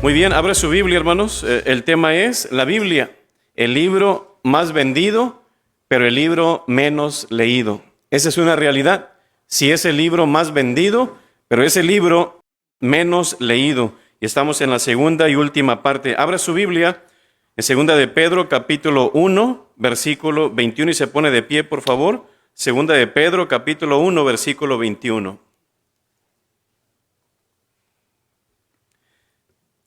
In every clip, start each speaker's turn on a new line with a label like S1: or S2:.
S1: Muy bien, abre su Biblia, hermanos. El tema es la Biblia, el libro más vendido, pero el libro menos leído. Esa es una realidad. Sí es el libro más vendido, pero es el libro menos leído. Y estamos en la segunda y última parte. Abra su Biblia en segunda de Pedro, capítulo 1, versículo 21, y se pone de pie, por favor. Segunda de Pedro, capítulo 1, versículo 21.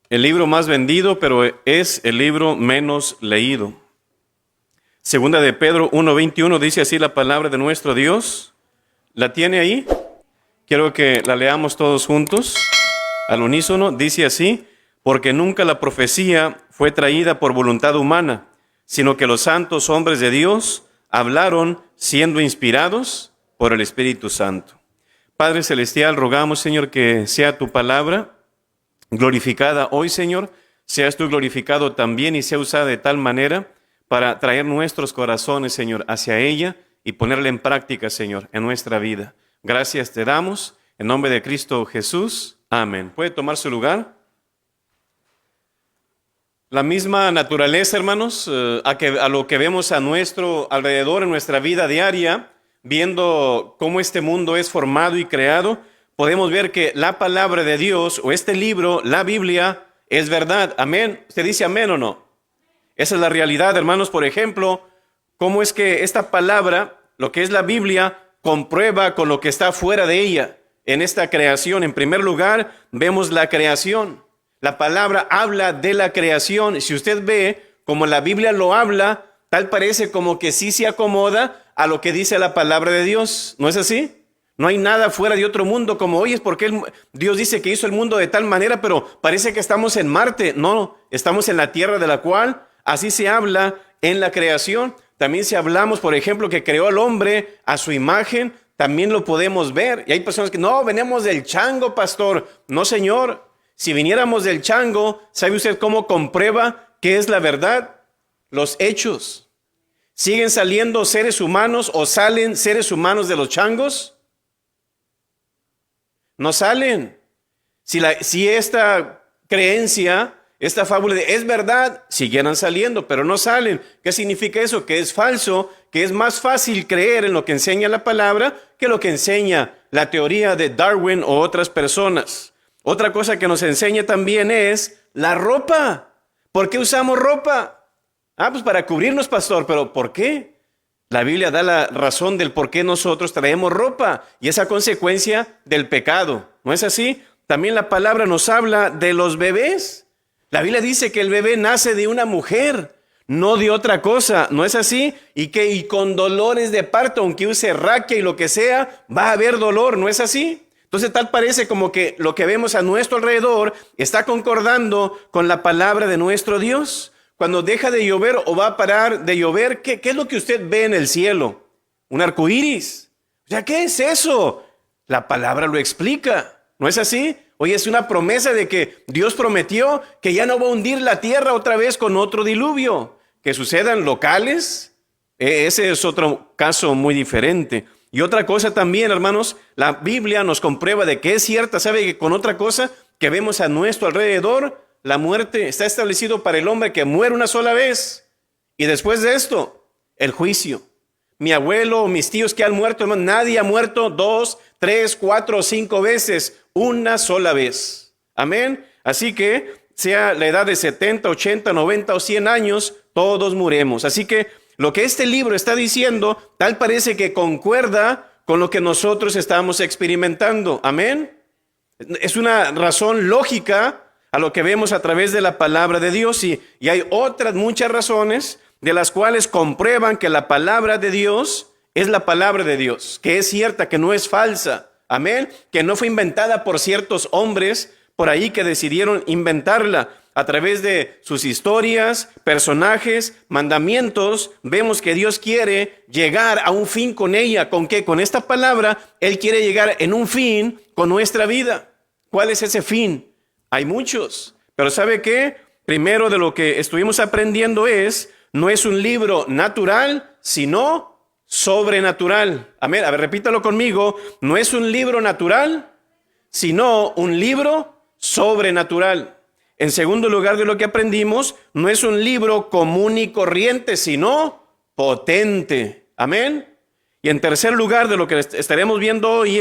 S1: El libro más vendido, pero es el libro menos leído. Segunda de Pedro 1:21 dice así la palabra de nuestro Dios. ¿La tiene ahí? Quiero que la leamos todos juntos, al unísono. Dice así: porque nunca la profecía fue traída por voluntad humana, sino que los santos hombres de Dios hablaron siendo inspirados por el Espíritu Santo. Padre Celestial, rogamos, Señor, que sea tu palabra glorificada hoy, Señor. Seas tú glorificado también y sea usada de tal manera para traer nuestros corazones, Señor, hacia ella y ponerla en práctica, Señor, en nuestra vida. Gracias te damos, en nombre de Cristo Jesús. Amén. ¿Puede tomar su lugar? La misma naturaleza, hermanos, a lo que vemos a nuestro alrededor en nuestra vida diaria, viendo cómo este mundo es formado y creado, podemos ver que la palabra de Dios o este libro, la Biblia, es verdad. Amén. ¿Usted dice amén o no? Esa es la realidad, hermanos. Por ejemplo, cómo es que esta palabra, lo que es la Biblia, comprueba con lo que está fuera de ella en esta creación. En primer lugar, vemos la creación. La palabra habla de la creación. Si usted ve como la Biblia lo habla, tal parece como que sí se acomoda a lo que dice la palabra de Dios. ¿No es así? No hay nada fuera de otro mundo como hoy. Es porque Dios dice que hizo el mundo de tal manera, pero parece que estamos en Marte. No, estamos en la tierra de la cual así se habla en la creación. También si hablamos, por ejemplo, que creó al hombre a su imagen, también lo podemos ver. Y hay personas que, no, venimos del chango, pastor. No, señor. Si viniéramos del chango, ¿sabe usted cómo comprueba qué es la verdad? Los hechos. ¿Siguen saliendo seres humanos o salen seres humanos de los changos? No salen. Si esta creencia, esta fábula es verdad, siguieran saliendo, pero no salen. ¿Qué significa eso? Que es falso, que es más fácil creer en lo que enseña la palabra que lo que enseña la teoría de Darwin o otras personas. Otra cosa que nos enseña también es la ropa. ¿Por qué usamos ropa? Pues para cubrirnos, pastor. ¿Pero por qué? La Biblia da la razón del por qué nosotros traemos ropa y esa consecuencia del pecado. ¿No es así? También la palabra nos habla de los bebés. La Biblia dice que el bebé nace de una mujer, no de otra cosa. ¿No es así? Y con dolores de parto, aunque use raquia y lo que sea, va a haber dolor. ¿No es así? Entonces tal parece como que lo que vemos a nuestro alrededor está concordando con la palabra de nuestro Dios. Cuando deja de llover o va a parar de llover, ¿qué es lo que usted ve en el cielo? Un arco iris. O sea, ¿qué es eso? La palabra lo explica. ¿No es así? Hoy es una promesa de que Dios prometió que ya no va a hundir la tierra otra vez con otro diluvio. Que sucedan locales, ese es otro caso muy diferente. Y otra cosa también, hermanos, la Biblia nos comprueba de que es cierta. ¿Sabe que con otra cosa que vemos a nuestro alrededor? La muerte está establecido para el hombre que muere una sola vez. Y después de esto, el juicio. Mi abuelo o mis tíos que han muerto, hermano, nadie ha muerto 2, 3, 4 o 5 veces. Una sola vez. Amén. Así que, sea la edad de 70, 80, 90 o 100 años, todos muremos. Así que lo que este libro está diciendo, tal parece que concuerda con lo que nosotros estamos experimentando. Amén. Es una razón lógica a lo que vemos a través de la palabra de Dios y hay otras muchas razones de las cuales comprueban que la palabra de Dios es la palabra de Dios, que es cierta, que no es falsa, amén, que no fue inventada por ciertos hombres por ahí que decidieron inventarla. A través de sus historias, personajes, mandamientos, vemos que Dios quiere llegar a un fin con ella. ¿Con qué? Con esta palabra, Él quiere llegar en un fin con nuestra vida. ¿Cuál es ese fin? Hay muchos, pero ¿sabe qué? Primero de lo que estuvimos aprendiendo no es un libro natural, sino sobrenatural. Amén, a ver, repítalo conmigo. No es un libro natural, sino un libro sobrenatural. En segundo lugar de lo que aprendimos, no es un libro común y corriente, sino potente. Amén. Y en tercer lugar de lo que estaremos viendo hoy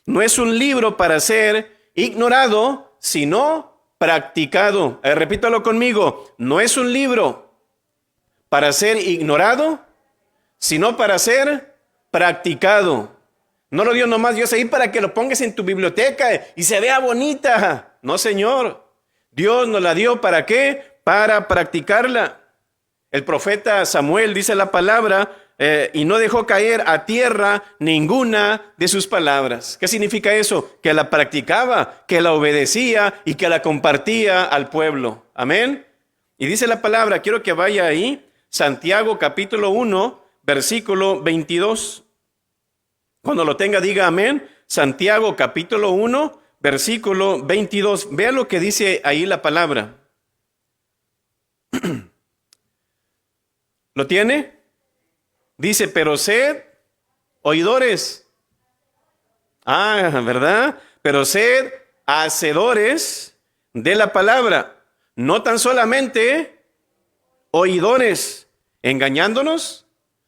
S1: no es un libro para ser ignorado, sino practicado. Repítalo conmigo, no es un libro para ser ignorado, sino para ser practicado. No lo dio nomás Dios ahí para que lo pongas en tu biblioteca y se vea bonita. No, Señor. Dios nos la dio, ¿para qué? Para practicarla. El profeta Samuel dice la palabra y no dejó caer a tierra ninguna de sus palabras. ¿Qué significa eso? Que la practicaba, que la obedecía y que la compartía al pueblo. Amén. Y dice la palabra, quiero que vaya ahí, Santiago capítulo 1, versículo 22. Cuando lo tenga, diga amén. Santiago capítulo 1, versículo 22. Vea lo que dice ahí la palabra. ¿Lo tiene? Dice, pero sed oidores. ¿Verdad? Pero sed hacedores de la palabra. No tan solamente oidores, engañándonos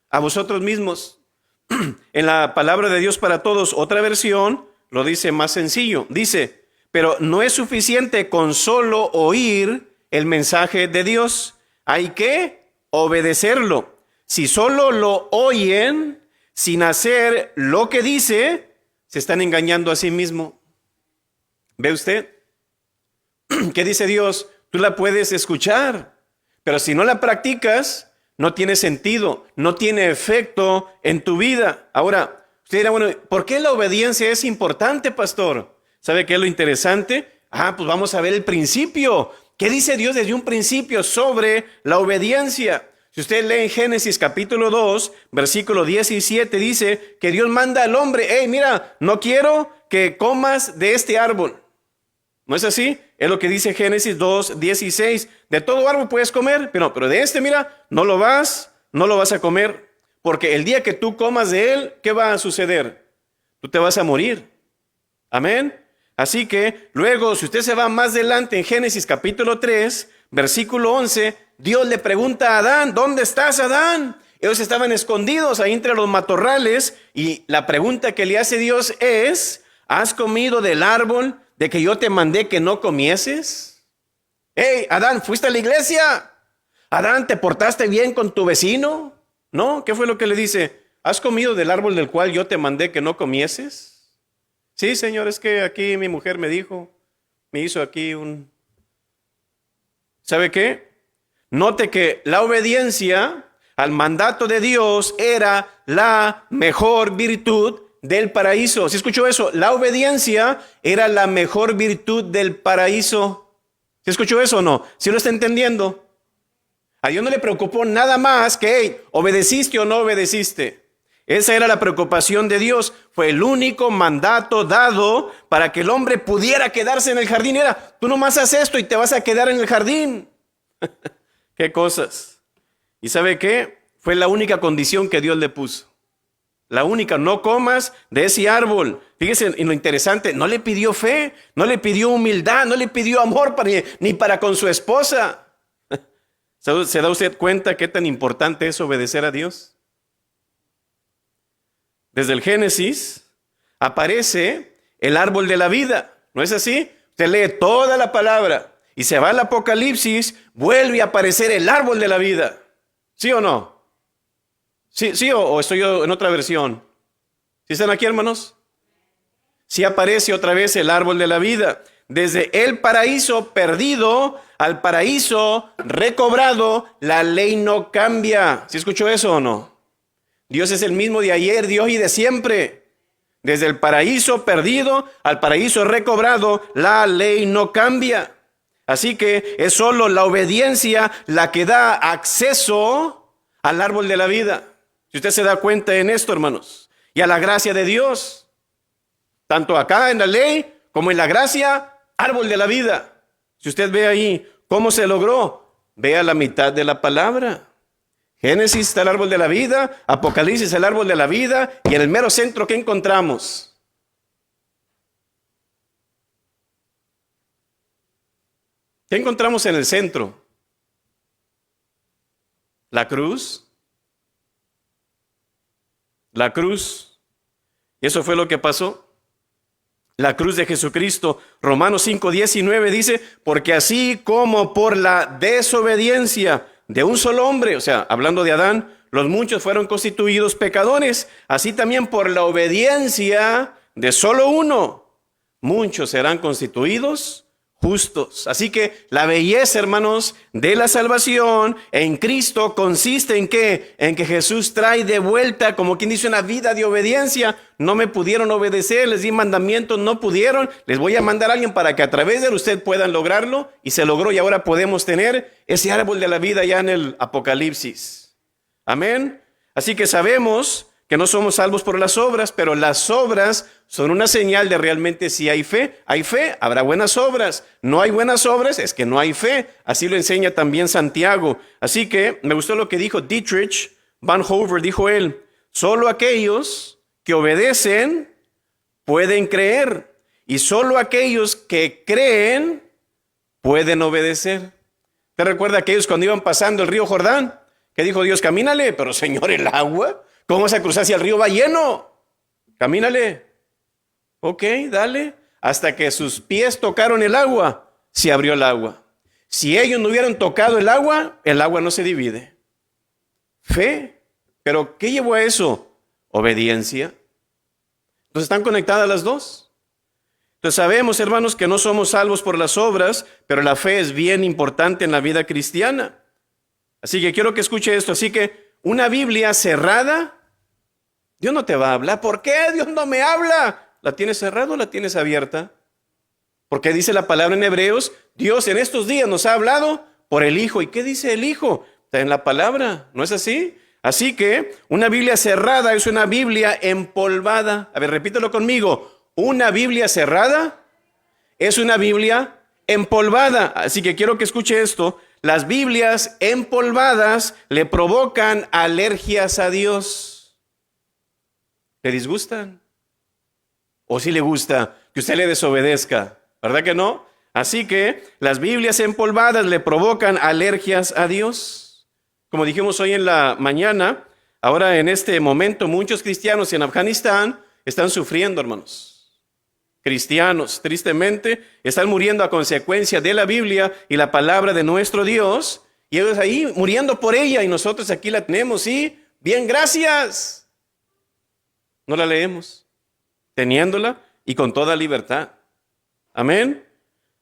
S1: a vosotros mismos. En la palabra de Dios para todos, otra versión lo dice más sencillo. Dice, pero no es suficiente con solo oír el mensaje de Dios. Hay que obedecerlo. Si solo lo oyen sin hacer lo que dice, se están engañando a sí mismo. ¿Ve usted? ¿Qué dice Dios? Tú la puedes escuchar, pero si no la practicas, no tiene sentido, no tiene efecto en tu vida. Ahora, usted dirá, bueno, ¿por qué la obediencia es importante, pastor? ¿Sabe qué es lo interesante? Pues vamos a ver el principio. ¿Qué dice Dios desde un principio sobre la obediencia? Si usted lee en Génesis capítulo 2, versículo 17, dice que Dios manda al hombre, hey, mira, no quiero que comas de este árbol. ¿No es así? Es lo que dice Génesis 2, 16. De todo árbol puedes comer, pero de este, mira, no lo vas a comer. Porque el día que tú comas de él, ¿qué va a suceder? Tú te vas a morir. Amén. Así que luego, si usted se va más adelante en Génesis capítulo 3, versículo 11, Dios le pregunta a Adán, ¿dónde estás, Adán? Ellos estaban escondidos ahí entre los matorrales y la pregunta que le hace Dios es, ¿has comido del árbol de que yo te mandé que no comieses? Hey, Adán, ¿fuiste a la iglesia? Adán, ¿te portaste bien con tu vecino? ¿No? ¿Qué fue lo que le dice? ¿Has comido del árbol del cual yo te mandé que no comieses? Sí, Señor, es que aquí mi mujer me hizo aquí un... ¿Sabe qué? Note que la obediencia al mandato de Dios era la mejor virtud del paraíso. ¿Sí escuchó eso? La obediencia era la mejor virtud del paraíso. ¿Sí escuchó eso o no? ¿Sí lo está entendiendo? A Dios no le preocupó nada más que, hey, ¿obedeciste o no obedeciste? Esa era la preocupación de Dios. Fue el único mandato dado para que el hombre pudiera quedarse en el jardín. Era, tú nomás haces esto y te vas a quedar en el jardín. ¿Qué cosas? ¿Y sabe qué? Fue la única condición que Dios le puso. La única, no comas de ese árbol. Fíjese en lo interesante, no le pidió fe, no le pidió humildad, no le pidió amor ni para con su esposa. ¿Se da usted cuenta qué tan importante es obedecer a Dios? Desde el Génesis aparece el árbol de la vida, ¿no es así? Usted lee toda la palabra y se va al Apocalipsis, vuelve a aparecer el árbol de la vida. ¿Sí o no? ¿Sí o estoy yo en otra versión? ¿Sí están aquí, hermanos? Sí aparece otra vez el árbol de la vida. Desde el paraíso perdido al paraíso recobrado, la ley no cambia. ¿Sí escuchó eso o no? Dios es el mismo de ayer, de hoy y de siempre. Desde el paraíso perdido al paraíso recobrado, la ley no cambia. Así que es solo la obediencia la que da acceso al árbol de la vida. Si usted se da cuenta en esto, hermanos, y a la gracia de Dios, tanto acá en la ley como en la gracia, árbol de la vida. Si usted ve ahí cómo se logró, vea la mitad de la palabra. Génesis está el árbol de la vida, Apocalipsis el árbol de la vida, y en el mero centro, ¿qué encontramos? ¿Qué encontramos en el centro? La cruz. La cruz. Y eso fue lo que pasó. La cruz de Jesucristo. Romanos 5:19 dice, porque así como por la desobediencia de un solo hombre, o sea, hablando de Adán, los muchos fueron constituidos pecadores, así también por la obediencia de solo uno, muchos serán constituidos justos. Así que la belleza, hermanos, de la salvación en Cristo consiste en ¿qué? En que Jesús trae de vuelta, como quien dice, una vida de obediencia. No me pudieron obedecer, les di mandamientos, no pudieron. Les voy a mandar a alguien para que a través de él usted puedan lograrlo. Y se logró y ahora podemos tener ese árbol de la vida ya en el Apocalipsis. Amén. Así que sabemos que no somos salvos por las obras, pero las obras son una señal de realmente si hay fe. Hay fe, habrá buenas obras. No hay buenas obras, es que no hay fe. Así lo enseña también Santiago. Así que me gustó lo que dijo Dietrich Bonhoeffer, dijo él, solo aquellos que obedecen pueden creer y solo aquellos que creen pueden obedecer. ¿Te recuerda aquellos cuando iban pasando el río Jordán? Que dijo Dios, camínale, pero Señor, el agua, ¿cómo vas a cruzar si el río va lleno? Camínale. Ok, dale. Hasta que sus pies tocaron el agua, se abrió el agua. Si ellos no hubieran tocado el agua no se divide. Fe. ¿Pero qué llevó a eso? Obediencia. Entonces están conectadas las dos. Entonces sabemos, hermanos, que no somos salvos por las obras, pero la fe es bien importante en la vida cristiana. Así que quiero que escuche esto. Así que una Biblia cerrada, Dios no te va a hablar. ¿Por qué Dios no me habla? ¿La tienes cerrada o la tienes abierta? Porque dice la palabra en Hebreos, Dios en estos días nos ha hablado por el Hijo. ¿Y qué dice el Hijo? Está en la palabra, ¿no es así? Así que una Biblia cerrada es una Biblia empolvada. A ver, repítelo conmigo. Una Biblia cerrada es una Biblia empolvada. Así que quiero que escuche esto. Las Biblias empolvadas le provocan alergias a Dios. ¿Le disgustan? ¿O si le gusta que usted le desobedezca? ¿Verdad que no? Así que las Biblias empolvadas le provocan alergias a Dios. Como dijimos hoy en la mañana, ahora en este momento muchos cristianos en Afganistán están sufriendo, hermanos. Cristianos, tristemente, están muriendo a consecuencia de la Biblia y la palabra de nuestro Dios. Y ellos ahí muriendo por ella y nosotros aquí la tenemos, ¿sí? Bien, gracias. No la leemos, teniéndola y con toda libertad. Amén.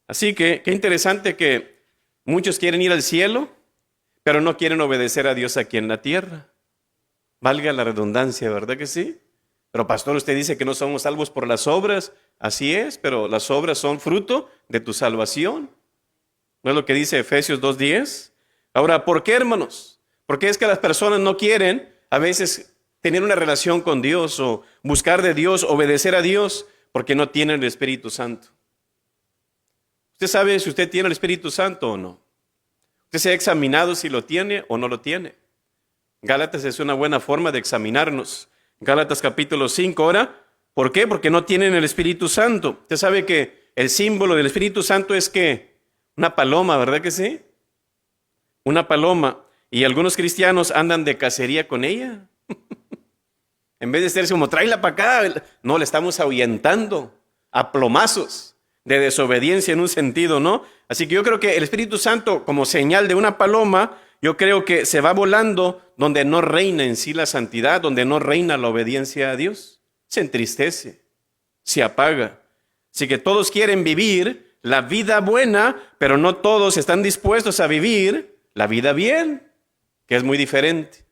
S1: Así que qué interesante que muchos quieren ir al cielo, pero no quieren obedecer a Dios aquí en la tierra. Valga la redundancia, ¿verdad que sí? Pero pastor, usted dice que no somos salvos por las obras. Así es, pero las obras son fruto de tu salvación. ¿No es lo que dice Efesios 2:10? Ahora, ¿por qué, hermanos? Porque es que las personas no quieren a veces tener una relación con Dios o buscar de Dios, obedecer a Dios, porque no tienen el Espíritu Santo. ¿Usted sabe si usted tiene el Espíritu Santo o no? ¿Usted se ha examinado si lo tiene o no lo tiene? Gálatas es una buena forma de examinarnos. Gálatas capítulo 5 ahora. ¿Por qué? Porque no tienen el Espíritu Santo. Usted sabe que el símbolo del Espíritu Santo es ¿qué? Una paloma, ¿verdad que sí? Una paloma. Y algunos cristianos andan de cacería con ella. En vez de estarse como, tráela para acá. No, le estamos ahuyentando a plomazos de desobediencia en un sentido, ¿no? Así que yo creo que el Espíritu Santo, como señal de una paloma, yo creo que se va volando donde no reina en sí la santidad, donde no reina la obediencia a Dios. Se entristece, se apaga. Así que todos quieren vivir la vida buena, pero no todos están dispuestos a vivir la vida bien, que es muy diferente.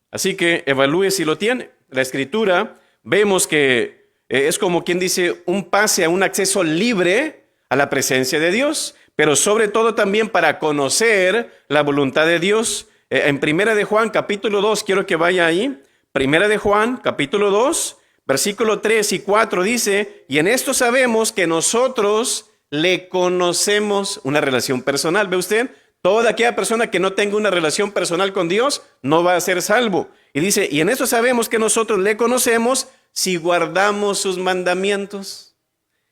S1: Así que evalúe si lo tiene. La Escritura, vemos que es como quien dice un pase a un acceso libre a la presencia de Dios, pero sobre todo también para conocer la voluntad de Dios. En Primera de Juan, capítulo 2, quiero que vaya ahí. Primera de Juan, capítulo 2, versículo 3 y 4 dice, y en esto sabemos que nosotros le conocemos, una relación personal. ¿Ve usted? Toda aquella persona que no tenga una relación personal con Dios no va a ser salvo. Y dice, y en esto sabemos que nosotros le conocemos si guardamos sus mandamientos.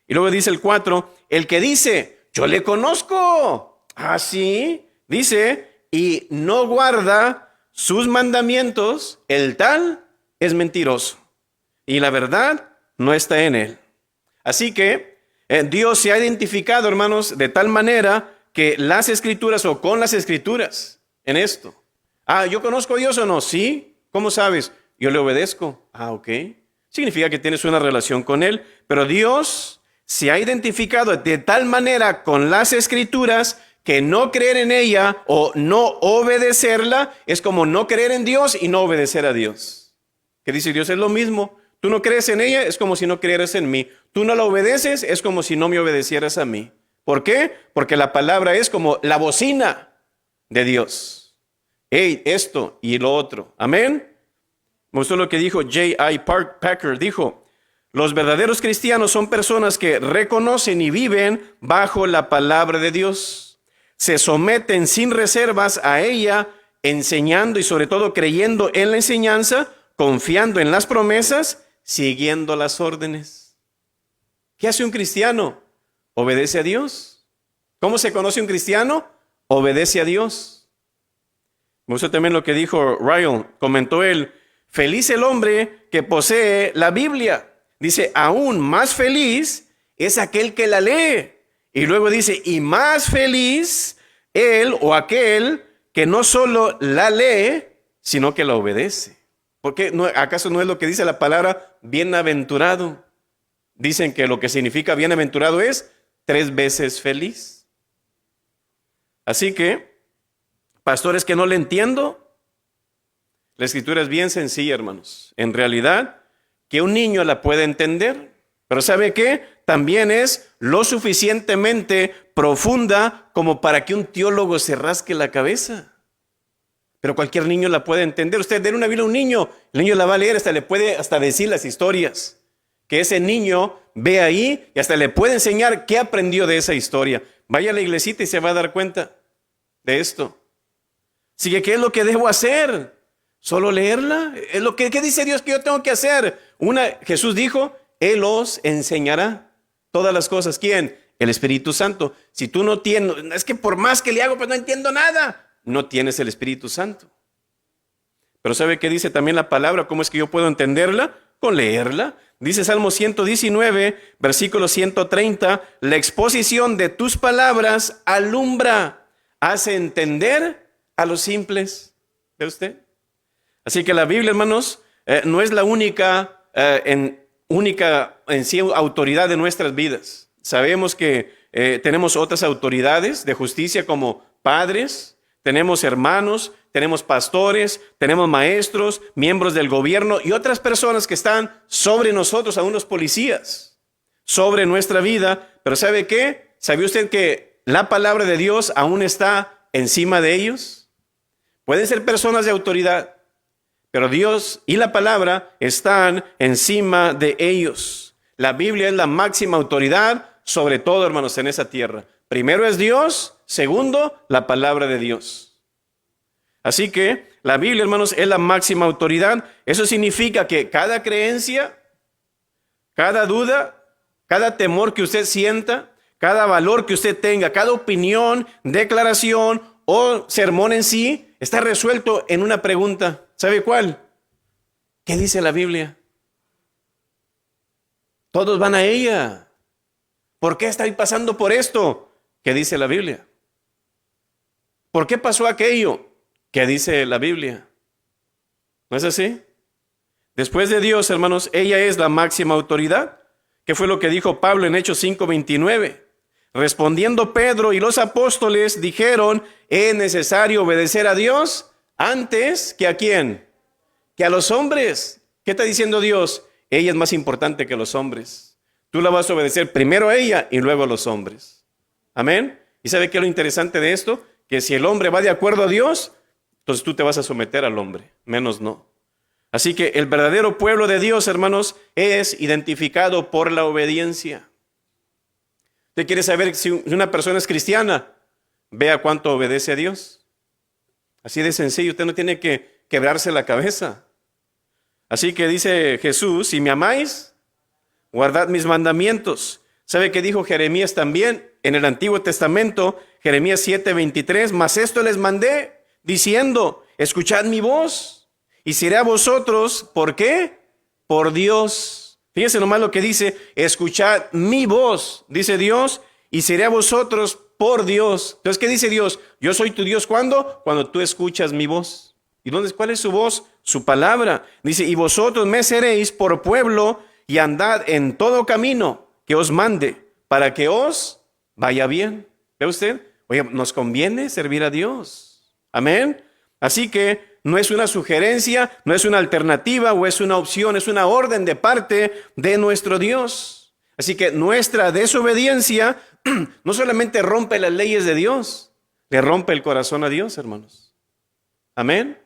S1: Y luego dice el 4, el que dice, yo le conozco. Ah, sí. Dice, y no guarda sus mandamientos, el tal es mentiroso. Y la verdad no está en él. Así que Dios se ha identificado, hermanos, de tal manera que las escrituras o con las escrituras en esto. Ah, ¿yo conozco a Dios o no? Sí. ¿Cómo sabes? Yo le obedezco. Ah, ok. Significa que tienes una relación con Él. Pero Dios se ha identificado de tal manera con las escrituras que no creer en ella o no obedecerla es como no creer en Dios y no obedecer a Dios. Que dice Dios es lo mismo. Tú no crees en ella, es como si no creyeras en mí. Tú no la obedeces, es como si no me obedecieras a mí. ¿Por qué? Porque la palabra es como la bocina de Dios. Hey, esto y lo otro. Amén. Me gustó lo que dijo J.I. Packer. Dijo, los verdaderos cristianos son personas que reconocen y viven bajo la palabra de Dios. Se someten sin reservas a ella, enseñando y sobre todo creyendo en la enseñanza, confiando en las promesas, siguiendo las órdenes. ¿Qué hace un cristiano? Obedece a Dios. ¿Cómo se conoce un cristiano? Obedece a Dios. Me gusta también lo que dijo Ryan, comentó él, feliz el hombre que posee la Biblia. Dice, aún más feliz es aquel que la lee. Y luego dice, y más feliz él o aquel que no solo la lee, sino que la obedece. Porque ¿acaso no es lo que dice la palabra bienaventurado? Dicen que lo que significa bienaventurado es 3 veces feliz. Así que, pastores que no le entiendo, la escritura es bien sencilla, hermanos. En realidad, que un niño la puede entender, pero ¿sabe qué? También es lo suficientemente profunda como para que un teólogo se rasque la cabeza. Pero cualquier niño la puede entender. Usted denle una Biblia a un niño, el niño la va a leer, le puede hasta decir las historias que ese niño ve ahí y hasta le puede enseñar qué aprendió de esa historia. Vaya a la iglesita y se va a dar cuenta de esto. Así que, ¿qué es lo que debo hacer? ¿Solo leerla? ¿Qué dice Dios que yo tengo que hacer? Jesús dijo, Él os enseñará todas las cosas. ¿Quién? El Espíritu Santo. Si tú no tienes, es que por más que le hago, pues no entiendo nada. No tienes el Espíritu Santo. Pero ¿sabe qué dice también la palabra? ¿Cómo es que yo puedo entenderla? Con leerla. Dice Salmo 119, versículo 130, la exposición de tus palabras alumbra, hace entender a los simples. ¿Ve usted? Así que la Biblia, hermanos, no es la única en sí autoridad de nuestras vidas. Sabemos que tenemos otras autoridades de justicia como padres, tenemos hermanos, tenemos pastores, tenemos maestros, miembros del gobierno y otras personas que están sobre nosotros, aún los policías, sobre nuestra vida. Pero ¿sabe qué? ¿Sabía usted que la palabra de Dios aún está encima de ellos? Pueden ser personas de autoridad, pero Dios y la palabra están encima de ellos. La Biblia es la máxima autoridad sobre todo, hermanos, en esa tierra. Primero es Dios, segundo, la palabra de Dios. Así que la Biblia, hermanos, es la máxima autoridad. Eso significa que cada creencia, cada duda, cada temor que usted sienta, cada valor que usted tenga, cada opinión, declaración o sermón en sí, está resuelto en una pregunta. ¿Sabe cuál? ¿Qué dice la Biblia? Todos van a ella. ¿Por qué estoy pasando por esto? ¿Qué dice la Biblia? ¿Por qué pasó aquello? ¿Qué dice la Biblia? ¿No es así? Después de Dios, hermanos, ella es la máxima autoridad. ¿Qué fue lo que dijo Pablo en Hechos 5:29? Respondiendo Pedro y los apóstoles dijeron, es necesario obedecer a Dios antes que ¿a quién? Que a los hombres. ¿Qué está diciendo Dios? Ella es más importante que los hombres. Tú la vas a obedecer primero a ella y luego a los hombres. Amén. ¿Y sabe qué es lo interesante de esto? Que si el hombre va de acuerdo a Dios, entonces tú te vas a someter al hombre, menos no. Así que el verdadero pueblo de Dios, hermanos, es identificado por la obediencia. ¿Usted quiere saber si una persona es cristiana? Vea cuánto obedece a Dios. Así de sencillo, usted no tiene que quebrarse la cabeza. Así que dice Jesús, si me amáis, guardad mis mandamientos. ¿Sabe qué dijo Jeremías también? en el Antiguo Testamento, Jeremías 7:23, mas esto les mandé, diciendo, escuchad mi voz, y seré a vosotros, ¿por qué? Por Dios. Fíjense nomás lo que dice, escuchad mi voz, dice Dios, y seré a vosotros por Dios. Entonces, ¿qué dice Dios? Yo soy tu Dios, ¿cuándo? Cuando tú escuchas mi voz. ¿Y cuál es su voz? Su palabra. Dice, y vosotros me seréis por pueblo y andad en todo camino que os mande, para que os vaya bien. ¿Ve usted? Oye, nos conviene servir a Dios. Amén. Así que no es una sugerencia, no es una alternativa o es una opción, es una orden de parte de nuestro Dios. Así que nuestra desobediencia no solamente rompe las leyes de Dios, le rompe el corazón a Dios, hermanos. Amén.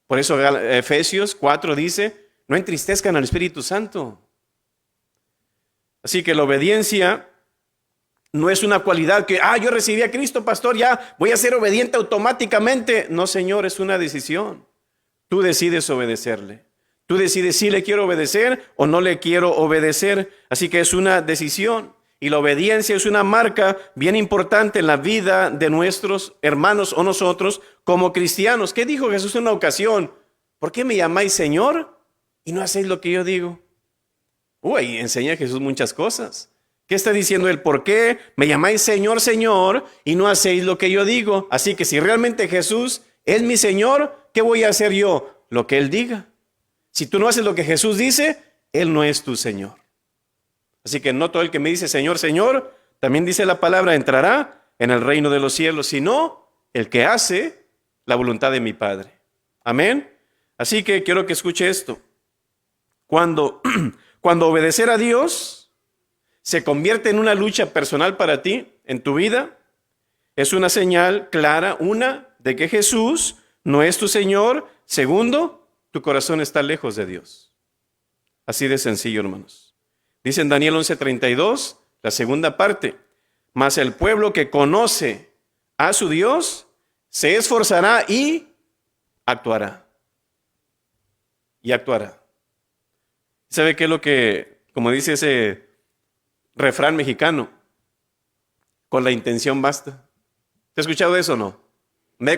S1: Por eso Efesios 4 dice, no entristezcan al Espíritu Santo. Así que la obediencia no es una cualidad que, yo recibí a Cristo, pastor, ya voy a ser obediente automáticamente. No, Señor, es una decisión. Tú decides obedecerle. Tú decides si le quiero obedecer o no le quiero obedecer. Así que es una decisión. Y la obediencia es una marca bien importante en la vida de nuestros hermanos o nosotros como cristianos. ¿Qué dijo Jesús en una ocasión? ¿Por qué me llamáis Señor y no hacéis lo que yo digo? Ahí enseña Jesús muchas cosas. ¿Qué está diciendo él? ¿Por qué me llamáis Señor, Señor y no hacéis lo que yo digo? Así que si realmente Jesús es mi Señor, ¿qué voy a hacer yo? Lo que Él diga. Si tú no haces lo que Jesús dice, Él no es tu Señor. Así que no todo el que me dice Señor, Señor, también dice la palabra, entrará en el reino de los cielos, sino el que hace la voluntad de mi Padre. Amén. Así que quiero que escuche esto. Cuando obedecer a Dios se convierte en una lucha personal para ti, en tu vida, es una señal clara, una, de que Jesús no es tu Señor. Segundo, tu corazón está lejos de Dios. Así de sencillo, hermanos. Dice en Daniel 11:32, la segunda parte, mas el pueblo que conoce a su Dios se esforzará y actuará. Y actuará. ¿Sabe qué es lo que, como dice ese refrán mexicano? Con la intención basta. ¿Te has escuchado eso o no?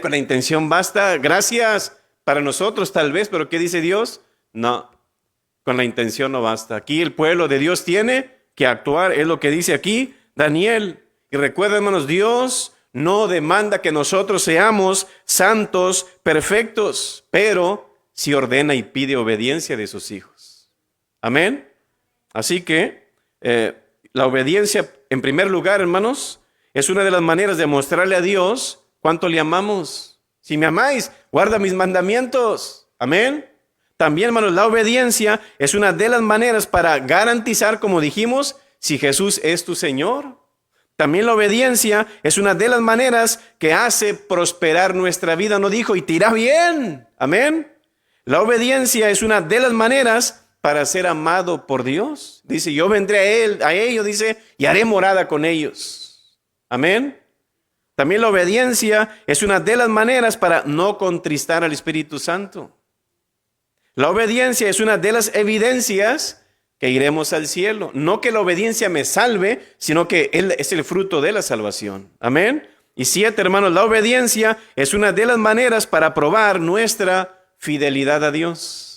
S1: Con la intención basta, gracias para nosotros tal vez, pero ¿qué dice Dios? No, con la intención no basta. Aquí el pueblo de Dios tiene que actuar, es lo que dice aquí Daniel. Y recuerden, hermanos, Dios no demanda que nosotros seamos santos, perfectos, pero sí ordena y pide obediencia de sus hijos. Amén. Así que la obediencia, en primer lugar, hermanos, es una de las maneras de mostrarle a Dios cuánto le amamos. Si me amáis, guarda mis mandamientos. Amén. También, hermanos, la obediencia es una de las maneras para garantizar, como dijimos, si Jesús es tu Señor. También la obediencia es una de las maneras que hace prosperar nuestra vida. No dijo, y te irá bien. Amén. La obediencia es una de las maneras para ser amado por Dios. Dice, yo vendré a ellos, dice, y haré morada con ellos. Amén. También la obediencia es una de las maneras para no contristar al Espíritu Santo. La obediencia es una de las evidencias que iremos al cielo. No que la obediencia me salve, sino que Él es el fruto de la salvación. Amén. Y 7, hermanos, la obediencia es una de las maneras para probar nuestra fidelidad a Dios.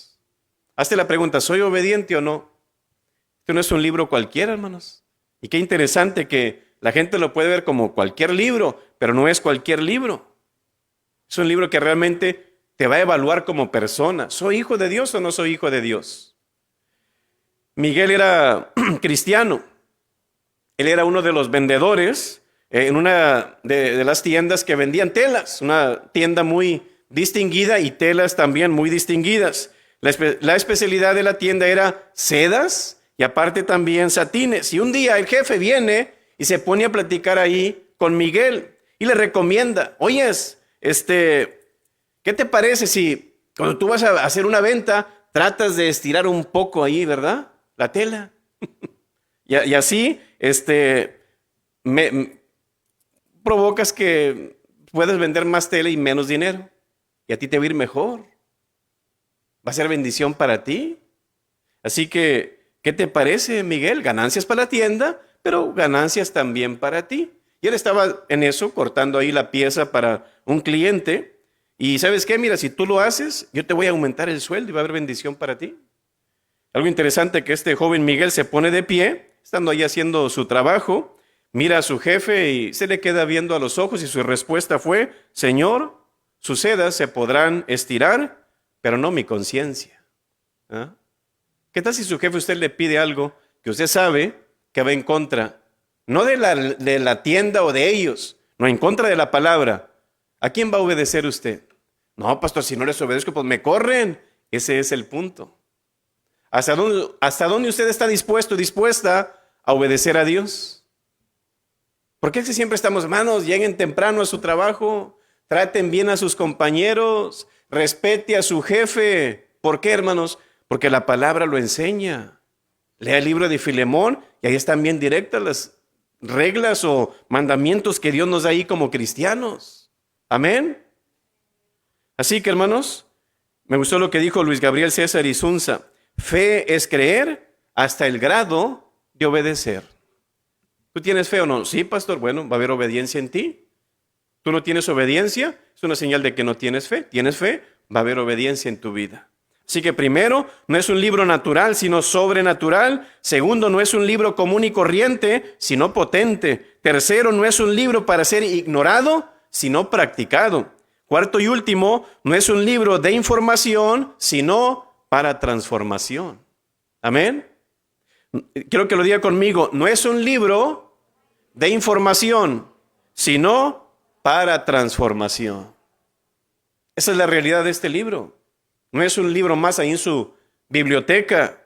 S1: Hazte la pregunta, ¿soy obediente o no? Esto no es un libro cualquiera, hermanos. Y qué interesante que la gente lo puede ver como cualquier libro, pero no es cualquier libro. Es un libro que realmente te va a evaluar como persona. ¿Soy hijo de Dios o no soy hijo de Dios? Miguel era cristiano. Él era uno de los vendedores en una de las tiendas que vendían telas. Una tienda muy distinguida y telas también muy distinguidas. La especialidad de la tienda era sedas y aparte también satines. Y un día el jefe viene y se pone a platicar ahí con Miguel y le recomienda, oyes, ¿qué te parece si cuando tú vas a hacer una venta tratas de estirar un poco ahí, ¿verdad? La tela. y así, provocas que puedes vender más tela y menos dinero. Y a ti te va a ir mejor. Va a ser bendición para ti. Así que, ¿qué te parece, Miguel? Ganancias para la tienda, pero ganancias también para ti. Y él estaba en eso, cortando ahí la pieza para un cliente. Y ¿sabes qué? Mira, si tú lo haces, yo te voy a aumentar el sueldo y va a haber bendición para ti. Algo interesante que este joven Miguel se pone de pie, estando ahí haciendo su trabajo, mira a su jefe y se le queda viendo a los ojos y su respuesta fue: Señor, sus sedas se podrán estirar, pero no mi conciencia. ¿Ah? ¿Qué tal si su jefe usted le pide algo que usted sabe que va en contra, no de la tienda o de ellos, no en contra de la palabra? ¿A quién va a obedecer usted? No, pastor, si no les obedezco, pues me corren. Ese es el punto. ¿Hasta dónde usted está dispuesta a obedecer a Dios? ¿Por qué siempre estamos, hermanos, lleguen temprano a su trabajo, traten bien a sus compañeros, respete a su jefe? ¿Por qué, hermanos? Porque la palabra lo enseña. Lea el libro de Filemón y ahí están bien directas las reglas o mandamientos que Dios nos da ahí como cristianos. Amén. Así que, hermanos, me gustó lo que dijo Luis Gabriel César Isunza. Fe es creer hasta el grado de obedecer. ¿Tú tienes fe o no? Sí, pastor. Bueno, va a haber obediencia en ti. ¿Tú no tienes obediencia? Es una señal de que no tienes fe. ¿Tienes fe? Va a haber obediencia en tu vida. Así que primero, no es un libro natural, sino sobrenatural. Segundo, no es un libro común y corriente, sino potente. Tercero, no es un libro para ser ignorado, sino practicado. Cuarto y último, no es un libro de información, sino para transformación. Amén. Quiero que lo diga conmigo. No es un libro de información, sino para transformación. Esa es la realidad de este libro. No es un libro más ahí en su biblioteca.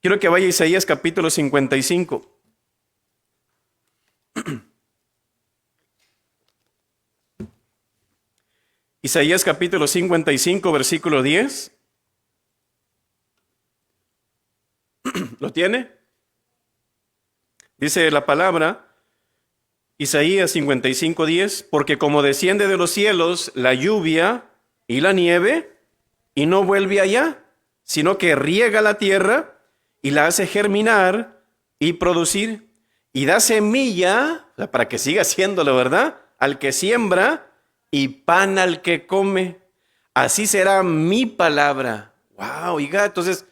S1: Quiero que vaya a Isaías capítulo 55. Isaías capítulo 55, versículo 10. ¿Lo tiene? Dice la palabra, Isaías 55, 10, porque como desciende de los cielos la lluvia y la nieve, y no vuelve allá, sino que riega la tierra y la hace germinar y producir, y da semilla, para que siga haciéndolo, ¿verdad?, al que siembra y pan al que come. Así será mi palabra. Wow, oiga, entonces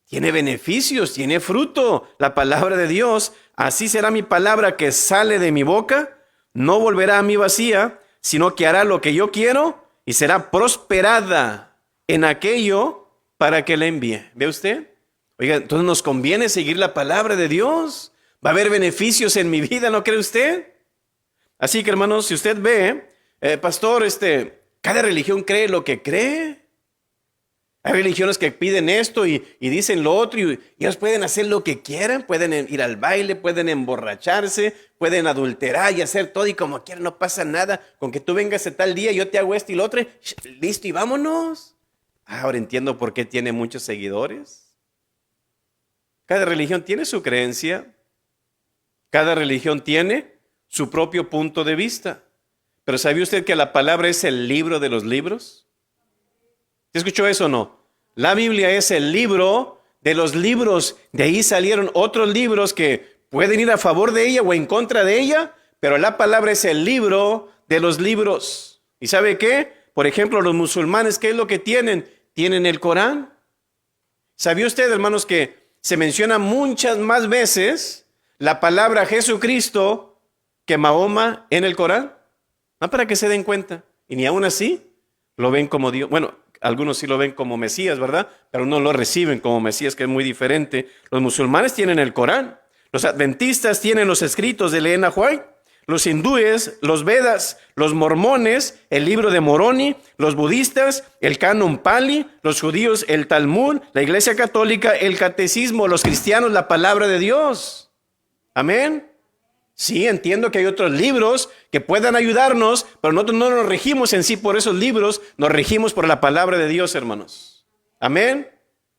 S1: tiene beneficios, tiene fruto la palabra de Dios. Así será mi palabra que sale de mi boca. No volverá a mí vacía, sino que hará lo que yo quiero y será prosperada en aquello para que la envíe. ¿Ve usted? Oiga, entonces nos conviene seguir la palabra de Dios. Va a haber beneficios en mi vida, ¿no cree usted? Así que, hermanos, si usted ve, pastor, cada religión cree lo que cree. Hay religiones que piden esto y dicen lo otro y ellos pueden hacer lo que quieran, pueden ir al baile, pueden emborracharse, pueden adulterar y hacer todo y como quieran, no pasa nada. Con que tú vengas a tal día, yo te hago esto y lo otro, listo y vámonos. Ahora entiendo por qué tiene muchos seguidores. Cada religión tiene su creencia, cada religión tiene su propio punto de vista. Pero ¿sabía usted que la palabra es el libro de los libros? ¿Sí escuchó eso o no? La Biblia es el libro de los libros. De ahí salieron otros libros que pueden ir a favor de ella o en contra de ella, pero la palabra es el libro de los libros. ¿Y sabe qué? Por ejemplo, los musulmanes, ¿qué es lo que tienen? Tienen el Corán. ¿Sabía usted, hermanos, que se menciona muchas más veces la palabra Jesucristo que Mahoma en el Corán? No, para que se den cuenta. Y ni aún así lo ven como Dios. Bueno, algunos sí lo ven como Mesías, ¿verdad? Pero no lo reciben como Mesías, que es muy diferente. Los musulmanes tienen el Corán. Los adventistas tienen los escritos de Elena White. Los hindúes, los Vedas, los mormones, el libro de Moroni, los budistas, el Canon Pali, los judíos, el Talmud, la Iglesia Católica, el Catecismo, los cristianos, la palabra de Dios. Amén. Sí, entiendo que hay otros libros que puedan ayudarnos, pero nosotros no nos regimos en sí por esos libros, nos regimos por la palabra de Dios, hermanos. Amén.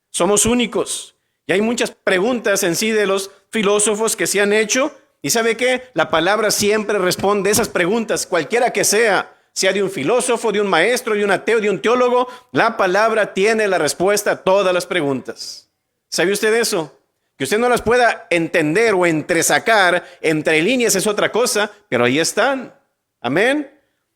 S1: Somos únicos. Y hay muchas preguntas en sí de los filósofos que se han hecho. ¿Y sabe qué? La palabra siempre responde esas preguntas, cualquiera que sea de un filósofo, de un maestro, de un ateo, de un teólogo. La palabra tiene la respuesta a todas las preguntas. ¿Sabe usted eso? Que usted no las pueda entender o entresacar entre líneas es otra cosa, pero ahí están. Amén.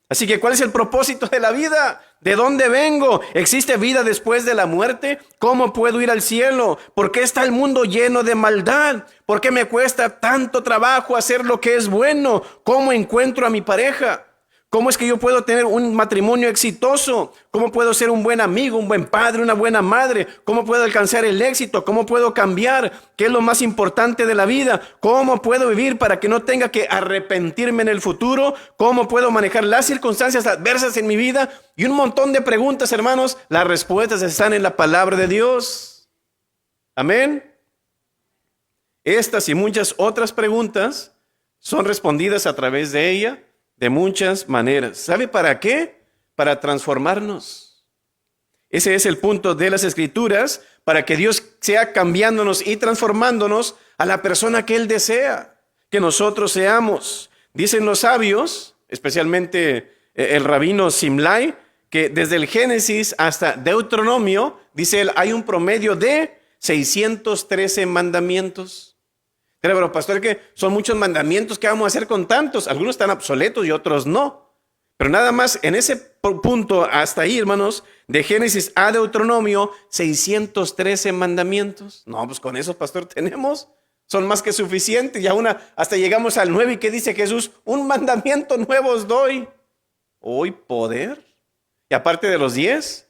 S1: Así que, ¿cuál es el propósito de la vida? ¿De dónde vengo? ¿Existe vida después de la muerte? ¿Cómo puedo ir al cielo? ¿Por qué está el mundo lleno de maldad? ¿Por qué me cuesta tanto trabajo hacer lo que es bueno? ¿Cómo encuentro a mi pareja? ¿Cómo es que yo puedo tener un matrimonio exitoso? ¿Cómo puedo ser un buen amigo, un buen padre, una buena madre? ¿Cómo puedo alcanzar el éxito? ¿Cómo puedo cambiar? ¿Qué es lo más importante de la vida? ¿Cómo puedo vivir para que no tenga que arrepentirme en el futuro? ¿Cómo puedo manejar las circunstancias adversas en mi vida? Y un montón de preguntas, hermanos. Las respuestas están en la palabra de Dios. Amén. Estas y muchas otras preguntas son respondidas a través de ella. De muchas maneras. ¿Sabe para qué? Para transformarnos. Ese es el punto de las Escrituras, para que Dios sea cambiándonos y transformándonos a la persona que Él desea que nosotros seamos. Dicen los sabios, especialmente el rabino Simlai, que desde el Génesis hasta Deuteronomio, dice él, hay un promedio de 613 mandamientos. Pero pastor, que son muchos mandamientos, ¿qué vamos a hacer con tantos? Algunos están obsoletos y otros no. Pero nada más en ese punto hasta ahí, hermanos, de Génesis a Deuteronomio, 613 mandamientos. No, pues con eso, pastor, tenemos. Son más que suficientes. Y aún hasta llegamos al 9 y ¿qué dice Jesús? Un mandamiento nuevo os doy. Hoy poder. Y aparte de los 10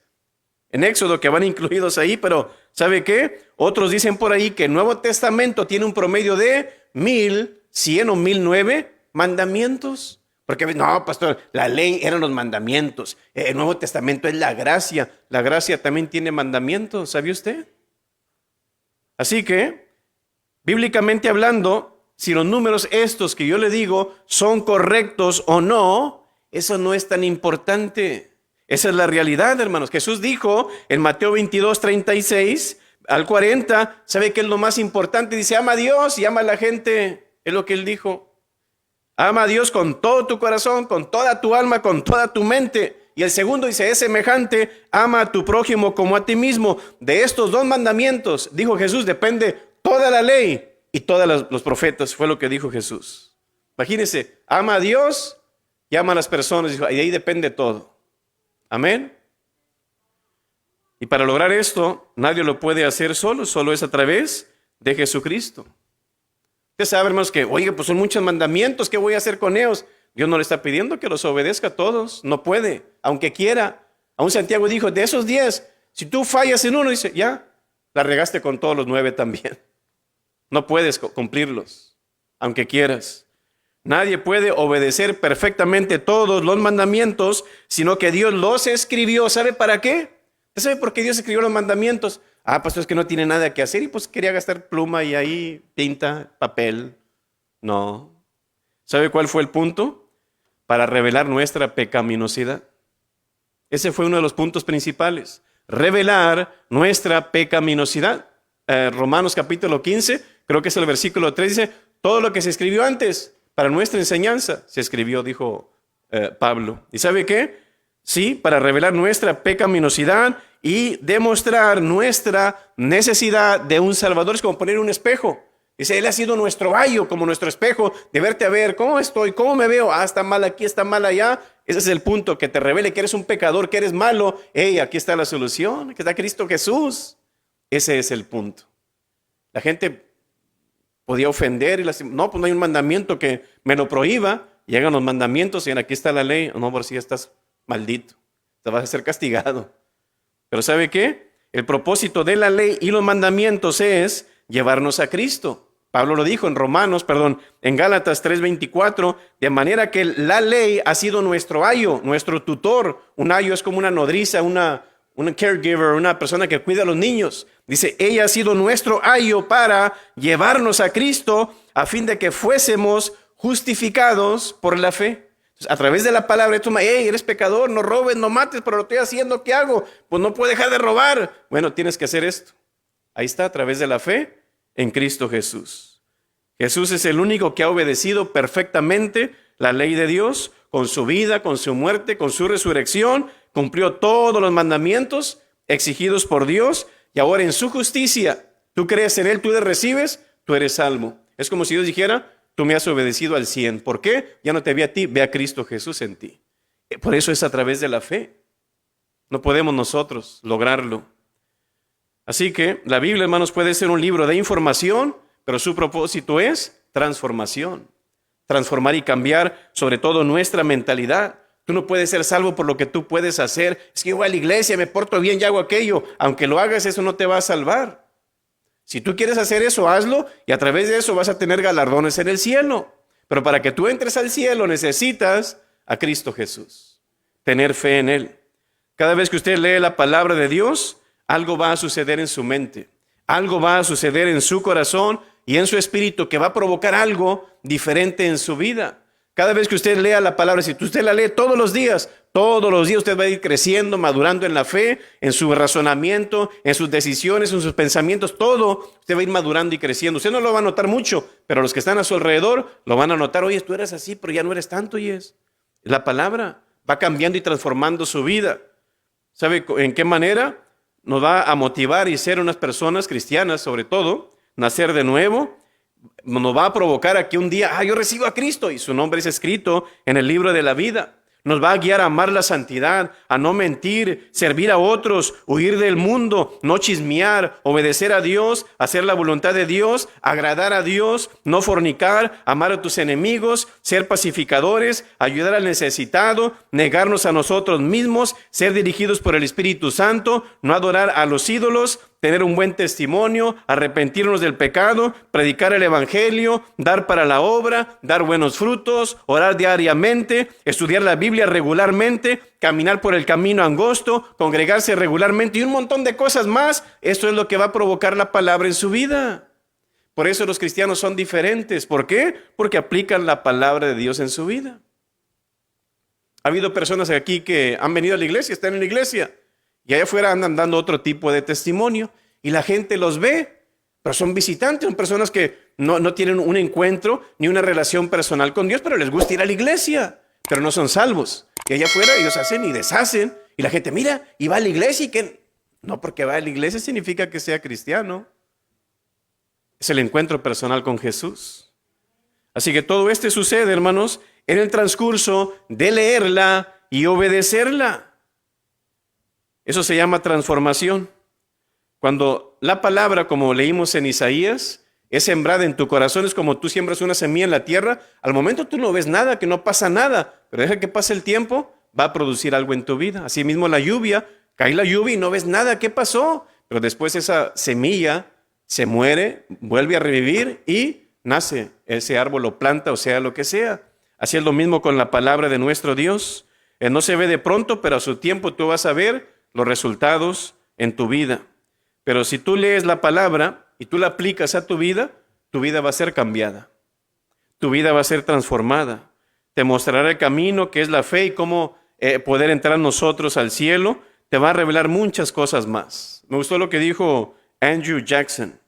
S1: en Éxodo que van incluidos ahí, pero ¿sabe qué? Otros dicen por ahí que el Nuevo Testamento tiene un promedio de 1100 o 1009 mandamientos. Porque no, pastor, la ley eran los mandamientos. El Nuevo Testamento es la gracia. La gracia también tiene mandamientos, ¿sabe usted? Así que, bíblicamente hablando, si los números estos que yo le digo son correctos o no, eso no es tan importante. Esa es la realidad, hermanos. Jesús dijo en Mateo 22, 36 al 40, ¿sabe qué es lo más importante? Dice, ama a Dios y ama a la gente. Es lo que él dijo. Ama a Dios con todo tu corazón, con toda tu alma, con toda tu mente. Y el segundo dice, es semejante, ama a tu prójimo como a ti mismo. De estos dos mandamientos, dijo Jesús, depende toda la ley y todos los profetas. Fue lo que dijo Jesús. Imagínense, ama a Dios y ama a las personas. Y de ahí depende todo. Amén. Y para lograr esto, nadie lo puede hacer solo es a través de Jesucristo. Usted sabe, hermanos, que, oye, pues son muchos mandamientos, ¿qué voy a hacer con ellos? Dios no le está pidiendo que los obedezca a todos, no puede, aunque quiera. Aún Santiago dijo, de esos 10, si tú fallas en uno, dice, ya, la regaste con todos los 9 también. No puedes cumplirlos, aunque quieras. Nadie puede obedecer perfectamente todos los mandamientos, sino que Dios los escribió. ¿Sabe para qué? ¿Usted sabe por qué Dios escribió los mandamientos? Pues es que no tiene nada que hacer y pues quería gastar pluma y ahí tinta, papel. No. ¿Sabe cuál fue el punto? Para revelar nuestra pecaminosidad. Ese fue uno de los puntos principales. Revelar nuestra pecaminosidad. Romanos capítulo 15, creo que es el versículo 3, dice, todo lo que se escribió antes para nuestra enseñanza se escribió, dijo Pablo. ¿Y sabe qué? Sí, para revelar nuestra pecaminosidad y demostrar nuestra necesidad de un Salvador. Es como poner un espejo. Dice, Él ha sido nuestro ayo, como nuestro espejo, de verte a ver, ¿cómo estoy? ¿Cómo me veo? Está mal aquí, está mal allá. Ese es el punto, que te revele que eres un pecador, que eres malo. Aquí está la solución, aquí está Cristo Jesús. Ese es el punto. La gente podía ofender y no, pues no hay un mandamiento que me lo prohíba. Llegan los mandamientos y aquí está la ley. No, por si ya estás maldito, te vas a ser castigado. Pero ¿sabe qué? El propósito de la ley y los mandamientos es llevarnos a Cristo. Pablo lo dijo en Gálatas 3:24, de manera que la ley ha sido nuestro ayo, nuestro tutor. Un ayo es como una nodriza, una caregiver, una persona que cuida a los niños. Dice, ella ha sido nuestro ayo para llevarnos a Cristo a fin de que fuésemos justificados por la fe. A través de la palabra, eres pecador, no robes, no mates, pero lo estoy haciendo, ¿qué hago? Pues no puedo dejar de robar. Bueno, tienes que hacer esto. Ahí está, a través de la fe en Cristo Jesús. Jesús es el único que ha obedecido perfectamente la ley de Dios, con su vida, con su muerte, con su resurrección, cumplió todos los mandamientos exigidos por Dios, y ahora en su justicia Tú crees en Él, tú le recibes, tú eres salvo. Es como si Dios dijera, tú me has obedecido al 100. ¿Por qué? Ya no te ve a ti, ve a Cristo Jesús en ti. Por eso es a través de la fe. No podemos nosotros lograrlo. Así que la Biblia, hermanos, puede ser un libro de información, pero su propósito es transformación. Transformar y cambiar sobre todo nuestra mentalidad. Tú no puedes ser salvo por lo que tú puedes hacer. Es que yo voy a la iglesia, me porto bien y hago aquello. Aunque lo hagas, eso no te va a salvar. Si tú quieres hacer eso, hazlo y a través de eso vas a tener galardones en el cielo. Pero para que tú entres al cielo necesitas a Cristo Jesús. Tener fe en Él. Cada vez que usted lee la palabra de Dios, algo va a suceder en su mente. Algo va a suceder en su corazón y en su espíritu que va a provocar algo diferente en su vida. Cada vez que usted lea la palabra, si usted la lee todos los días usted va a ir creciendo, madurando en la fe, en su razonamiento, en sus decisiones, en sus pensamientos, todo. Usted va a ir madurando y creciendo. Usted no lo va a notar mucho, pero los que están a su alrededor lo van a notar. Oye, tú eras así, pero ya no eres tanto, y es. La palabra va cambiando y transformando su vida. ¿Sabe en qué manera? Nos va a motivar y ser unas personas cristianas, sobre todo, nacer de nuevo. Nos va a provocar a que un día, yo recibo a Cristo y su nombre es escrito en el libro de la vida. Nos va a guiar a amar la santidad, a no mentir, servir a otros, huir del mundo, no chismear, obedecer a Dios, hacer la voluntad de Dios, agradar a Dios, no fornicar, amar a tus enemigos, ser pacificadores, ayudar al necesitado, negarnos a nosotros mismos, ser dirigidos por el Espíritu Santo, no adorar a los ídolos, tener un buen testimonio, arrepentirnos del pecado, predicar el evangelio, dar para la obra, dar buenos frutos, orar diariamente, estudiar la Biblia regularmente, caminar por el camino angosto, congregarse regularmente y un montón de cosas más. Esto es lo que va a provocar la palabra en su vida. Por eso los cristianos son diferentes. ¿Por qué? Porque aplican la palabra de Dios en su vida. Ha habido personas aquí que han venido a la iglesia, están en la iglesia, y allá afuera andan dando otro tipo de testimonio. Y la gente los ve, pero son visitantes, son personas que no tienen un encuentro ni una relación personal con Dios, pero les gusta ir a la iglesia, pero no son salvos. Y allá afuera ellos hacen y deshacen. Y la gente mira y va a la iglesia y que no porque va a la iglesia significa que sea cristiano. Es el encuentro personal con Jesús. Así que todo esto sucede, hermanos, en el transcurso de leerla y obedecerla. Eso se llama transformación. Cuando la palabra, como leímos en Isaías, es sembrada en tu corazón, es como tú siembras una semilla en la tierra. Al momento tú no ves nada, que no pasa nada, pero deja que pase el tiempo, va a producir algo en tu vida. Asimismo la lluvia, cae la lluvia y no ves nada, ¿qué pasó? Pero después esa semilla se muere, vuelve a revivir y nace ese árbol o planta, o sea lo que sea. Así es lo mismo con la palabra de nuestro Dios. No se ve de pronto, pero a su tiempo tú vas a ver los resultados en tu vida. Pero si tú lees la palabra y tú la aplicas a tu vida va a ser cambiada. Tu vida va a ser transformada. Te mostrará el camino que es la fe y cómo poder entrar nosotros al cielo. Te va a revelar muchas cosas más. Me gustó lo que dijo Andrew Jackson.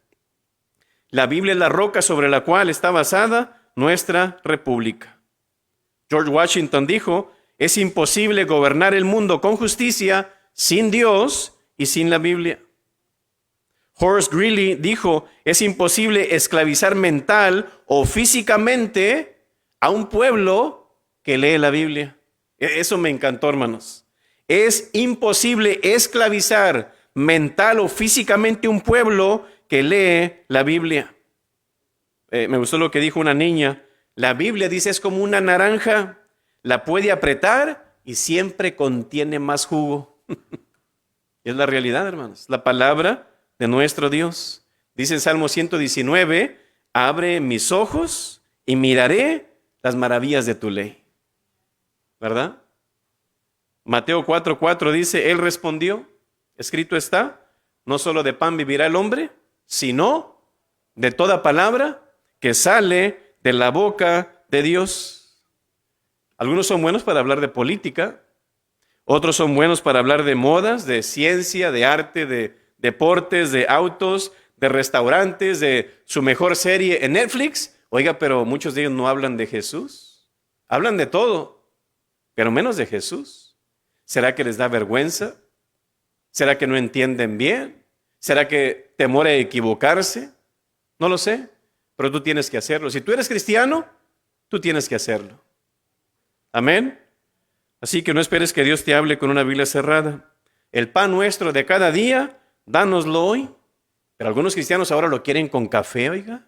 S1: La Biblia es la roca sobre la cual está basada nuestra república. George Washington dijo, es imposible gobernar el mundo con justicia sin Dios y sin la Biblia. Horace Greeley dijo, es imposible esclavizar mental o físicamente a un pueblo que lee la Biblia. Eso me encantó, hermanos. Es imposible esclavizar mental o físicamente a un pueblo que lee la Biblia. Me gustó lo que dijo una niña. La Biblia, dice, es como una naranja. La puede apretar y siempre contiene más jugo. Es la realidad, hermanos. La palabra de nuestro Dios. Dice en Salmo 119, abre mis ojos y miraré las maravillas de tu ley. ¿Verdad? Mateo 4:4 dice, él respondió, escrito está, no solo de pan vivirá el hombre, sino de toda palabra que sale de la boca de Dios. Algunos son buenos para hablar de política, otros son buenos para hablar de modas, de ciencia, de arte, de deportes, de autos, de restaurantes, de su mejor serie en Netflix. Oiga, pero muchos de ellos no hablan de Jesús. Hablan de todo, pero menos de Jesús. ¿Será que les da vergüenza? ¿Será que no entienden bien? ¿Será que temor a equivocarse? No lo sé, pero tú tienes que hacerlo. Si tú eres cristiano, tú tienes que hacerlo. Amén. Así que no esperes que Dios te hable con una Biblia cerrada. El pan nuestro de cada día, dánoslo hoy. Pero algunos cristianos ahora lo quieren con café, oiga.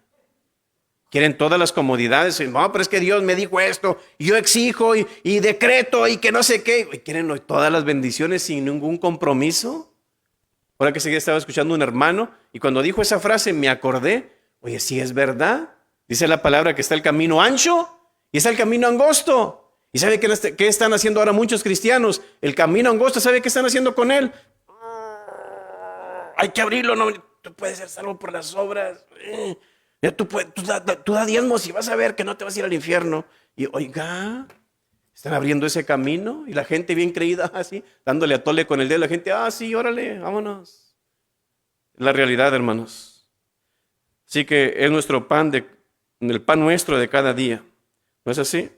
S1: Quieren todas las comodidades. No, pero es que Dios me dijo esto, y yo exijo y decreto y que no sé qué. Y quieren todas las bendiciones sin ningún compromiso. Ahora que estaba escuchando un hermano y cuando dijo esa frase me acordé. Oye, sí es verdad. Dice la palabra que está el camino ancho y está el camino angosto. ¿Y sabe qué están haciendo ahora muchos cristianos? El camino angosto, ¿sabe qué están haciendo con él? Hay que abrirlo, no, tú puedes ser salvo por las obras. Tú da diezmos y vas a ver que no te vas a ir al infierno. Y oiga, están abriendo ese camino y la gente bien creída, así, dándole a tole con el dedo. La gente, sí, órale, vámonos. Es la realidad, hermanos. Así que es nuestro pan, el pan nuestro de cada día. ¿No es así?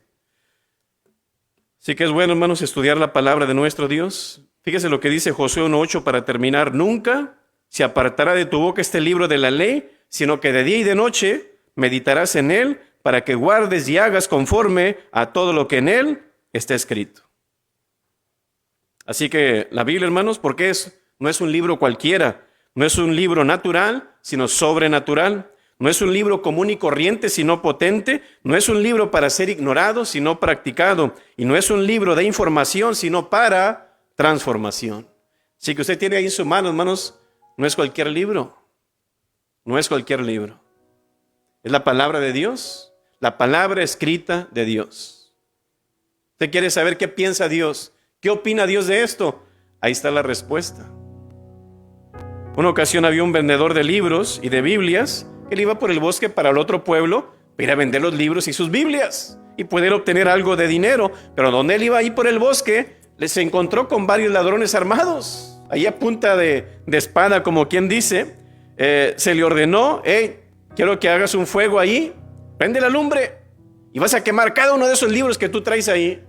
S1: Así que es bueno, hermanos, estudiar la palabra de nuestro Dios. Fíjese lo que dice Josué 1:8 para terminar. Nunca se apartará de tu boca este libro de la ley, sino que de día y de noche meditarás en él para que guardes y hagas conforme a todo lo que en él está escrito. Así que la Biblia, hermanos, porque no es un libro cualquiera, no es un libro natural, sino sobrenatural. No es un libro común y corriente, sino potente. No es un libro para ser ignorado, sino practicado. Y no es un libro de información, sino para transformación. Así que usted tiene ahí en su mano, hermanos, no es cualquier libro. No es cualquier libro. Es la palabra de Dios, la palabra escrita de Dios. ¿Usted quiere saber qué piensa Dios? ¿Qué opina Dios de esto? Ahí está la respuesta. Una ocasión había un vendedor de libros y de Biblias. Él iba por el bosque para el otro pueblo para ir a vender los libros y sus Biblias y poder obtener algo de dinero. Pero donde él iba ahí por el bosque, se encontró con varios ladrones armados. Ahí a punta de espada, como quien dice, se le ordenó, quiero que hagas un fuego ahí, prende la lumbre y vas a quemar cada uno de esos libros que tú traes ahí.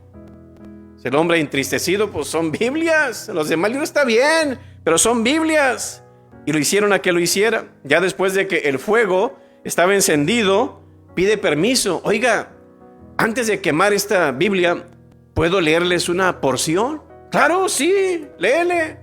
S1: El hombre entristecido, pues son Biblias. Los demás libros está bien, pero son Biblias. Y lo hicieron a que lo hiciera. Ya después de que el fuego estaba encendido, pide permiso. Oiga, antes de quemar esta Biblia, ¿puedo leerles una porción? Claro, sí, léele.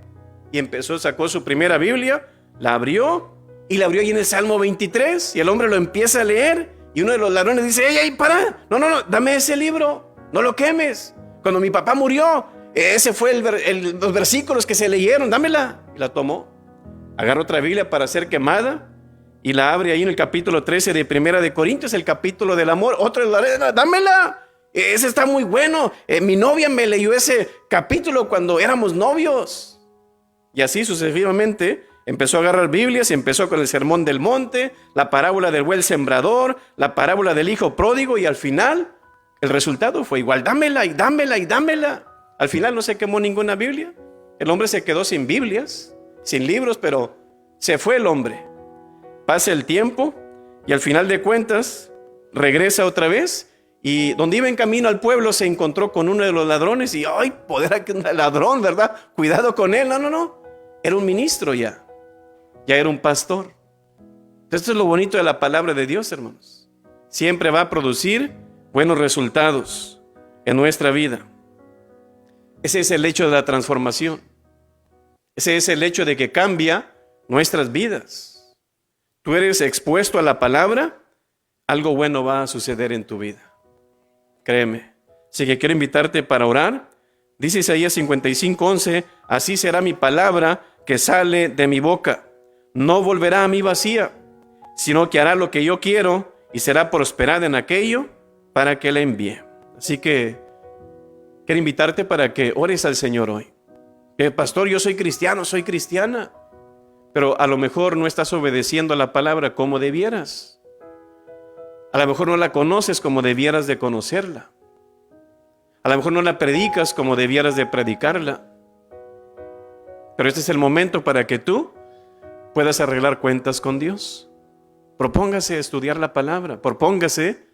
S1: Y sacó su primera Biblia, la abrió y la abrió ahí en el Salmo 23. Y el hombre lo empieza a leer. Y uno de los ladrones dice, ¡ey, para! No, dame ese libro, no lo quemes. Cuando mi papá murió, ese fue los versículos que se leyeron, dámela. Y la tomó. Agarra otra Biblia para ser quemada y la abre ahí en el capítulo 13 de Primera de Corintios, el capítulo del amor. Otro, dámela, ese está muy bueno. Mi novia me leyó ese capítulo cuando éramos novios. Y así sucesivamente empezó a agarrar Biblias y empezó con el Sermón del Monte, la parábola del buen sembrador, la parábola del hijo pródigo y al final el resultado fue igual. Dámela y dámela y dámela. Al final no se quemó ninguna Biblia. El hombre se quedó sin Biblias, sin libros, pero se fue el hombre. Pasa el tiempo y al final de cuentas regresa otra vez y donde iba en camino al pueblo se encontró con uno de los ladrones y ¡ay, poder aquí un ladrón, ¿verdad? Cuidado con él. No. Era un ministro ya era un pastor. Esto es lo bonito de la palabra de Dios, hermanos. Siempre va a producir buenos resultados en nuestra vida. Ese es el hecho de la transformación. Ese es el hecho de que cambia nuestras vidas. Tú eres expuesto a la palabra, algo bueno va a suceder en tu vida. Créeme. Así que quiero invitarte para orar. Dice Isaías 55:11, así será mi palabra que sale de mi boca. No volverá a mí vacía, sino que hará lo que yo quiero y será prosperada en aquello para que la envíe. Así que quiero invitarte para que ores al Señor hoy. Pastor, yo soy cristiano, soy cristiana, pero a lo mejor no estás obedeciendo a la palabra como debieras. A lo mejor no la conoces como debieras de conocerla. A lo mejor no la predicas como debieras de predicarla. Pero este es el momento para que tú puedas arreglar cuentas con Dios. Propóngase a estudiar la palabra, propóngase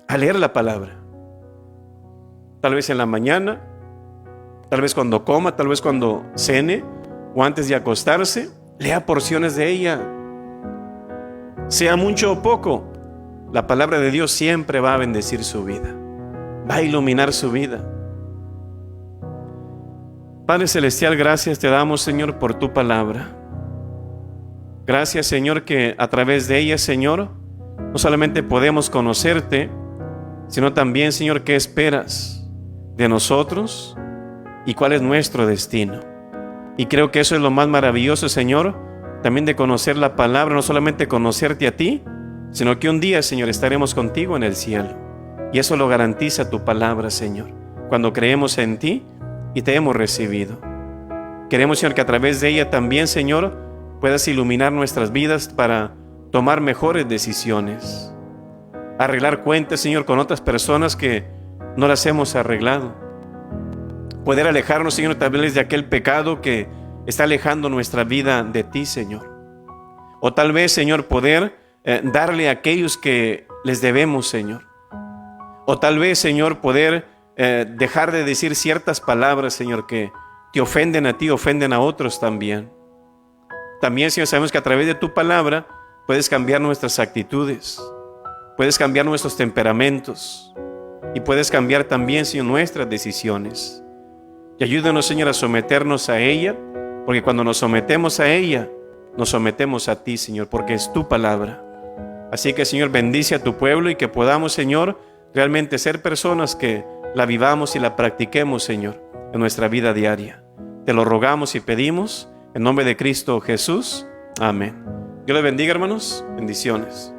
S1: a leer la palabra. Tal vez en la mañana, tal vez cuando coma, tal vez cuando cene o antes de acostarse. Lea porciones de ella. Sea mucho o poco, la palabra de Dios siempre va a bendecir su vida, va a iluminar su vida. Padre Celestial, gracias te damos, Señor, por tu palabra. Gracias, Señor, que a través de ella, Señor, no solamente podemos conocerte, sino también, Señor, qué esperas de nosotros y cuál es nuestro destino. Y creo que eso es lo más maravilloso, Señor, también de conocer la palabra, no solamente conocerte a ti, sino que un día, Señor, estaremos contigo en el cielo. Y eso lo garantiza tu palabra, Señor, cuando creemos en ti y te hemos recibido. Queremos, Señor, que a través de ella también, Señor, puedas iluminar nuestras vidas para tomar mejores decisiones, arreglar cuentas, Señor, con otras personas que no las hemos arreglado, poder alejarnos, Señor, tal vez de aquel pecado que está alejando nuestra vida de ti, Señor, o tal vez, Señor, poder darle a aquellos que les debemos, Señor, o tal vez, Señor, poder dejar de decir ciertas palabras, Señor, que te ofenden a ti, ofenden a otros también. También, Señor, sabemos que a través de tu palabra puedes cambiar nuestras actitudes, puedes cambiar nuestros temperamentos y puedes cambiar también, Señor, nuestras decisiones. Y ayúdanos, Señor, a someternos a ella, porque cuando nos sometemos a ella, nos sometemos a ti, Señor, porque es tu palabra. Así que, Señor, bendice a tu pueblo y que podamos, Señor, realmente ser personas que la vivamos y la practiquemos, Señor, en nuestra vida diaria. Te lo rogamos y pedimos en nombre de Cristo Jesús. Amén. Dios les bendiga, hermanos. Bendiciones.